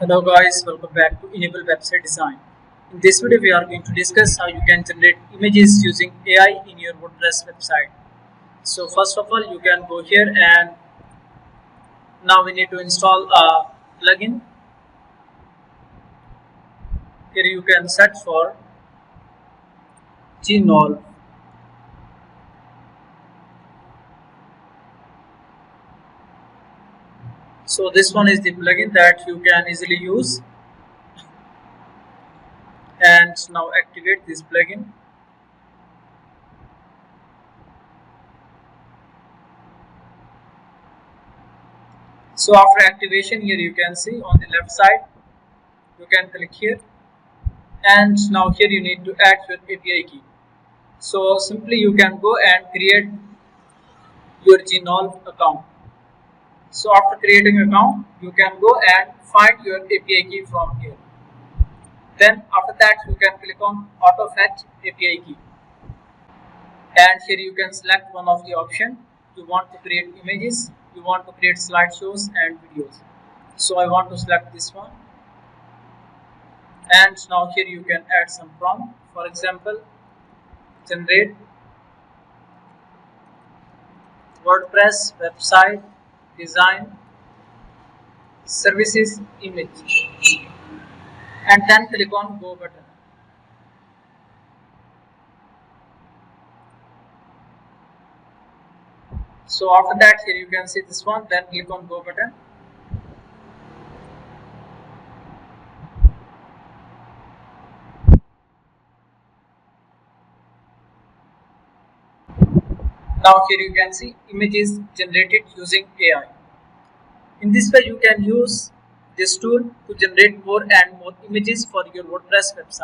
Hello guys, welcome back to Enable Website Design. In this video we are going to discuss how you can generate images using AI in your WordPress website. So first of all you can go here and now we need to install a plugin. Here you can search for Gnoll. So this one is the plugin that you can easily use, and now activate this plugin. So after activation, here you can see on the left side you can click here, and now here you need to add your API key. So simply you can go and create your Gnoll account. So after creating an account, you can go and find your API key from here. Then after that you can click on auto fetch API key, and here you can select one of the option. You want to create images, you want to create slideshows and videos. So I want to select this one, and now here you can add some prompt. For example, generate WordPress website design services image, and then click on go button. So after that here you can see this one, then click on go button. Now here you can see images generated using AI. In this way you can use this tool to generate more and more images for your WordPress website.